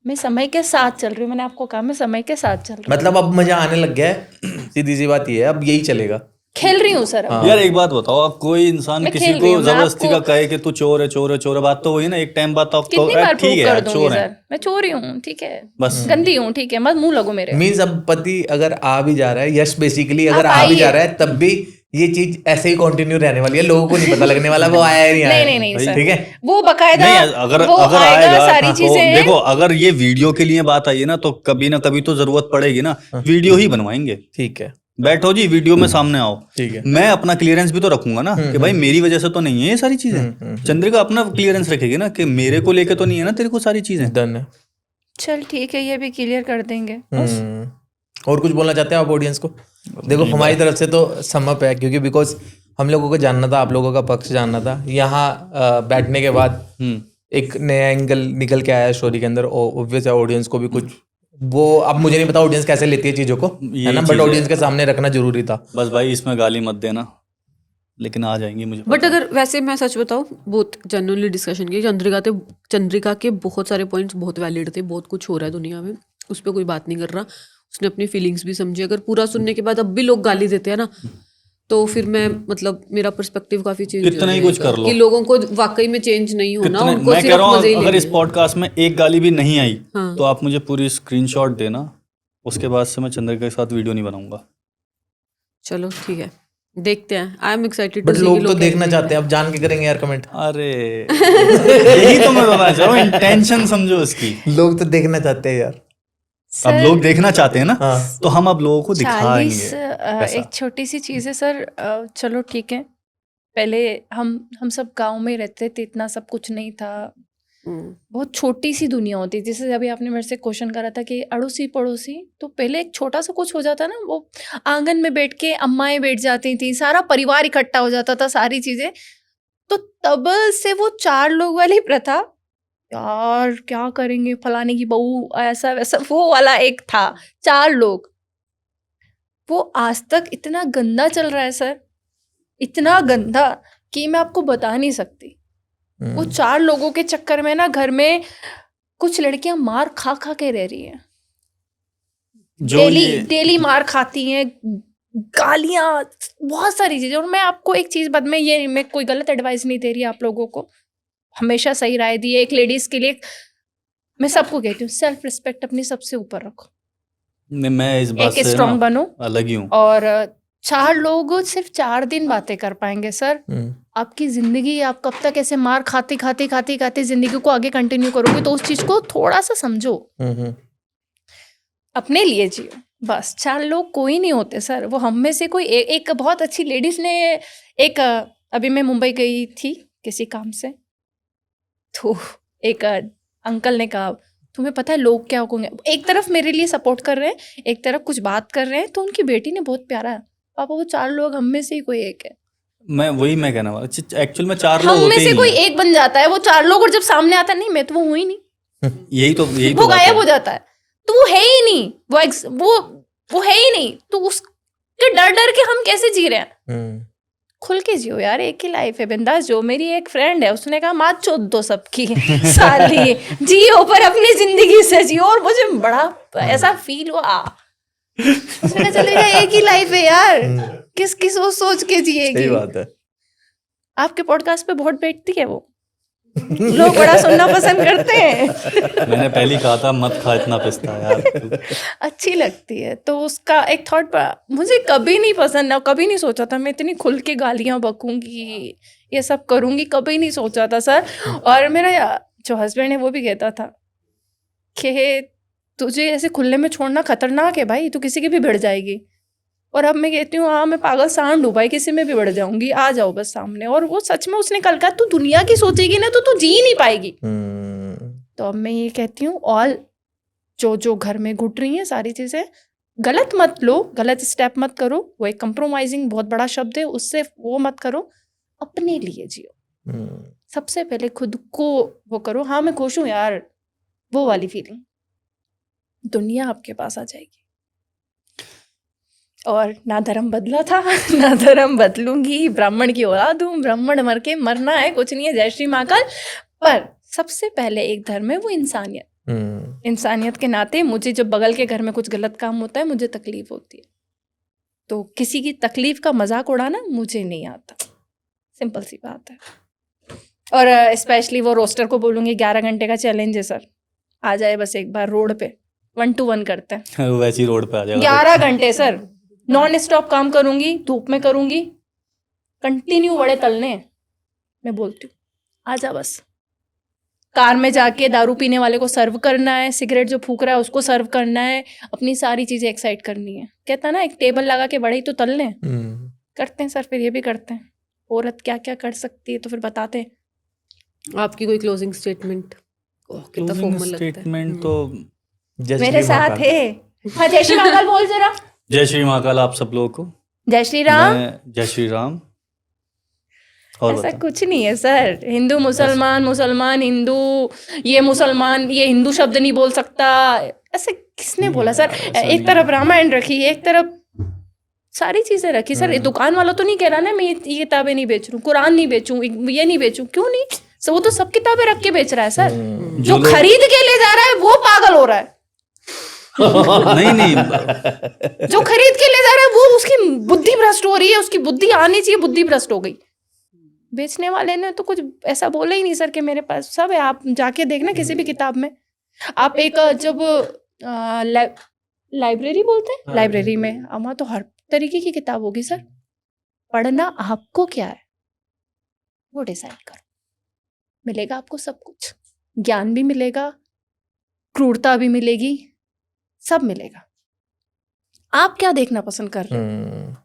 मैं समय के साथ चल रही हूँ, मैंने आपको कहा मैं समय के साथ चल रही हूँ। मतलब अब मजा आने लग गया है, सीधी सी बात ये है, अब यही चलेगा। खेल रही हूँ सर अब। यार एक बात बताओ, अब कोई इंसान मैं किसी खेल रही को हूँ, मैं जबरदस्ती का आपको- कहे कि तू चोर है चोर है चोर है, बात तो वही ना, एक टाइम बाद तो कितनी बार प्रूव ठीक है कर यार, दूंगी चोर है सर, मैं चोरी हूँ, ठीक है, बस। गंदी हूँ, ठीक है, मत मुंह लगो मेरे। मीन्स अब पति अगर आ भी जा रहा है, यश बेसिकली अगर आप आ भी आइए। जा रहा है, तब भी ये चीज ऐसे ही कंटिन्यू रहने वाली है, लोगों को नहीं पता लगने वाला वो आया नहीं आया। नहीं नहीं सर, ठीक है। वो बकायदा नहीं, अगर वो अगर आएगा, आएगा सारी तो चीजें देखो, अगर ये वीडियो के लिए बात आई है ना, तो कभी ना कभी तो जरूरत पड़ेगी ना, वीडियो ही बनवाएंगे। ठीक है, बैठो जी, वीडियो में सामने आओ। ठीक है। मैं अपना क्लियरेंस भी तो रखूंगा ना कि भाई मेरी वजह से तो नहीं है ये सारी चीजें। चंद्रिका अपना क्लियरेंस रखेगी ना कि मेरे को लेके तो नहीं है ना तेरे को सारी चीजें। डन है। चल ठीक है, ये भी क्लियर कर देंगे। और कुछ बोलना चाहते हैं आप ऑडियंस को? देखो हमारी तरफ से तो सम अप है, क्योंकि बिकॉज हम लोगों को जानना था, आप लोगों का पक्ष जानना था। यहाँ बैठने के बाद एक नया एंगल निकल के आया स्टोरी के अंदर। ऑब्वियस है ऑडियंस को भी कुछ वो, अब मुझे नहीं पता ऑडियंस कैसे लेती है चीजों को, है ना, बट ऑडियंस के सामने रखना जरूरी था। बस भाई इसमें गाली मत देना, लेकिन आ जाएंगी मुझे बट पता है। अगर वैसे मैं सच बताऊं, बहुत जेन्युइनली डिस्कशन की, चंद्रिका के बहुत सारे पॉइंट्स बहुत वैलिड थे। बहुत कुछ हो रहा है दुनिया में, उस पर कोई बात नहीं कर रहा। उसने अपनी फीलिंग्स भी समझी। अगर पूरा सुनने के बाद अब भी लोग गाली देते हैं ना, तो फिर मैं मतलब मेरा पर्सपेक्टिव काफी चेंज हो कितना ही कुछ जाएगा कर लो, कि लोगों को वाकई में चेंज नहीं होना, कितने उनको मैं कह सिर्फ रहा हूँ मजे ही अगर लेने इस हैं। पॉडकास्ट में एक गाली भी नहीं आई हाँ। तो आप मुझे पूरी स्क्रीनशॉट देना, उसके बाद से मैं चंद्रिका के साथ वीडियो नहीं बनाऊंगा। चलो ठीक है, देखते हैं। आई एम एक्साइटेड बट लोग तो देखना चाहते हैं, अब जान के करेंगे यार कमेंट। अरे यही तो मैं बताना चाह रहा हूँ, इंटेंशन समझो उसकी। लोग तो देखना चाहते हैं यार। अब लोग देखना चाहते हैं ना, हाँ। तो हम अब लोगों को 40 दिखाएंगे कैसा। एक छोटी सी चीज़ है सर। चलो ठीक है, पहले हम सब गांव में रहते थे, इतना सब कुछ नहीं था, बहुत छोटी सी दुनिया होती थी। जैसे अभी आपने मेरे से क्वेश्चन करा था कि अड़ोसी पड़ोसी, तो पहले एक छोटा सा कुछ हो जाता ना, वो आंगन में बैठ के अम्माएं बैठ जाती थी, सारा परिवार इकट्ठा हो जाता था, सारी चीजें। तो तब से वो 4 लोग वाली प्रथा, यार क्या करेंगे फलाने की बहू, ऐसा वैसा, वो वाला एक था 4 लोग। वो आज तक इतना गंदा चल रहा है सर, इतना गंदा कि मैं आपको बता नहीं सकती। वो 4 लोगों के चक्कर में ना घर में कुछ लड़कियां मार खा खा के रह रही हैं, जो डेली ये डेली मार खाती हैं, गालियां, बहुत सारी चीजें। और मैं आपको एक चीज मैं कोई गलत एडवाइस नहीं दे रही आप लोगों को, हमेशा सही राय दी है एक लेडीज के लिए। मैं सबको कहती हूँ सेल्फ रिस्पेक्ट अपनी सबसे ऊपर रखो, मैं इस बात एक से स्ट्रांग ना बनो। अलग ही हूँ। और 4 लोग सिर्फ 4 दिन बातें कर पाएंगे सर। आपकी जिंदगी, आप कब तक ऐसे मार खाते जिंदगी को आगे कंटिन्यू करोगे? तो उस चीज को थोड़ा सा समझो, अपने लिए जियो बस। 4 लोग कोई नहीं होते सर, वो हम में से कोई एक बहुत अच्छी लेडीज ने एक अभी मैं मुंबई गई थी किसी काम से, तो एक अंकल ने कहा, तुम्हें पता है लोग क्या होंगे, एक तरफ मेरे लिए सपोर्ट कर रहे हैं, एक तरफ कुछ बात कर रहे हैं। तो उनकी बेटी ने बहुत प्यारा, पापा वो 4 लोग हम में से ही कोई एक है। मैं कहना वाला एक्चुअल में 4 लोग हम होते में से ही कोई नहीं एक बन जाता है वो 4 लोग, और जब सामने आता है, नहीं मैं तो वो हूँ ही नहीं, है। यही तो वो बात गायब है। हो जाता है, तो वो है ही नहीं, वो है ही नहीं। तो उसके डर डर के हम कैसे जी रहे हैं? खुल के जियो यार, एक ही लाइफ है, बिंदास जो। मेरी एक फ्रेंड है, उसने कहा मात चोद दो सबकी साली, जियो पर अपनी जिंदगी से जियो। और मुझे बड़ा ऐसा फील हुआ, उसने कहा चलेगा एक ही लाइफ है यार, किस वो सोच के जिएगी। सही बात है। आपके पॉडकास्ट पे बहुत बैठती है वो, लोग बड़ा सुनना पसंद करते हैं। मैंने पहले ही कहा था मत खा इतना पिस्ता यार। अच्छी लगती है। तो उसका एक थॉट मुझे कभी नहीं पसंद, ना कभी नहीं सोचा था मैं इतनी खुल के गालियां बकूंगी, ये सब करूंगी, कभी नहीं सोचा था सर। और मेरा जो हस्बैंड है वो भी कहता था कि तुझे ऐसे खुले में छोड़ना खतरनाक है भाई, तू किसी की भी भिड़ जाएगी। और अब मैं कहती हूँ हाँ मैं पागल सांड हूँ भाई, किसी में भी बढ़ जाऊंगी, आ जाओ बस सामने। और वो सच में उसने कल कहा, तू दुनिया की सोचेगी ना तो तू जी नहीं पाएगी। तो अब मैं ये कहती हूँ, ऑल जो घर में घुट रही हैं सारी चीजें, गलत मत लो, गलत स्टेप मत करो। वो एक कंप्रोमाइजिंग बहुत बड़ा शब्द है, उससे वो मत करो, अपने लिए जियो। सबसे पहले खुद को वो करो। हाँ मैं खुश हूँ यार, वो वाली फीलिंग, दुनिया आपके पास आ जाएगी। और ना धर्म बदला था ना धर्म बदलूंगी, ब्राह्मण की औलाद हूँ, ब्राह्मण मर के मरना है, कुछ नहीं है, जय श्री महाकाल। पर सबसे पहले एक धर्म है वो इंसानियत। इंसानियत के नाते मुझे जब बगल के घर में कुछ गलत काम होता है मुझे तकलीफ होती है, तो किसी की तकलीफ का मजाक उड़ाना मुझे नहीं आता, सिंपल सी बात है। और स्पेशली वो रोस्टर को बोलूँगी 11 घंटे का चैलेंज है सर, आ जाए बस एक बार रोड पे, 1 to 1 करते हैं। वैसी रोड पे आ जाएगा। 11 घंटे सर नॉन स्टॉप काम करूंगी, धूप में करूंगी, कंटिन्यू बड़े तलने। मैं बोलती हूँ आजा बस। कार में जाके दारू पीने वाले को सर्व करना है, सिगरेट जो फूक रहा है उसको सर्व करना है, अपनी सारी चीजें एक्साइट करनी है। कहता ना एक टेबल लगा के बड़े ही तो तलने। करते हैं सर, फिर ये भी करते हैं। औरत क्या क्या कर सकती है तो फिर बताते हैं। आपकी कोई क्लोजिंग स्टेटमेंट? कितना फॉर्मल लगता है। स्टेटमेंट तो मेरे साथ है। हाँ जय श्री महाकाल बोल जरा। जय श्री महाकाल आप सब लोगों को। जय श्री राम। जय श्री राम। और ऐसा बता। कुछ नहीं है सर। हिंदू मुसलमान, मुसलमान हिंदू, ये मुसलमान ये हिंदू शब्द नहीं बोल सकता, ऐसे किसने नहीं बोला यार, सर? ऐसा एक नहीं तरफ है। रामायण रखी, एक तरफ सारी चीजें रखी सर। ये दुकान वाला तो नहीं कह रहा ना मैं ये किताबें नहीं बेच रहा हूँ, कुरान नहीं बेचूं, ये नहीं बेचूं, क्यों नहीं? सर वो तो सब किताबें रख के बेच रहा है सर। हम्म। जो खरीद के ले जा रहा है वो पागल हो रहा है। नहीं नहीं जो खरीद के ले जा रहा है वो उसकी बुद्धि भ्रष्ट हो रही है, उसकी बुद्धि आनी चाहिए, बुद्धि भ्रष्ट हो गई। बेचने वाले ने तो कुछ ऐसा बोला ही नहीं सर कि मेरे पास सब है। आप जाके देखना किसी भी किताब में, आप एक जब लाइब्रेरी बोलते हैं, लाइब्रेरी में वहाँ तो हर तरीके की किताब होगी सर। पढ़ना आपको क्या है वो डिसाइड करो, मिलेगा आपको सब कुछ, ज्ञान भी मिलेगा, क्रूरता भी मिलेगी, सब मिलेगा। आप क्या देखना पसंद कर रहे हो?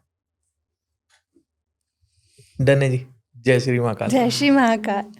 डन है जी। जय श्री महाकाल। जय श्री महाकाल।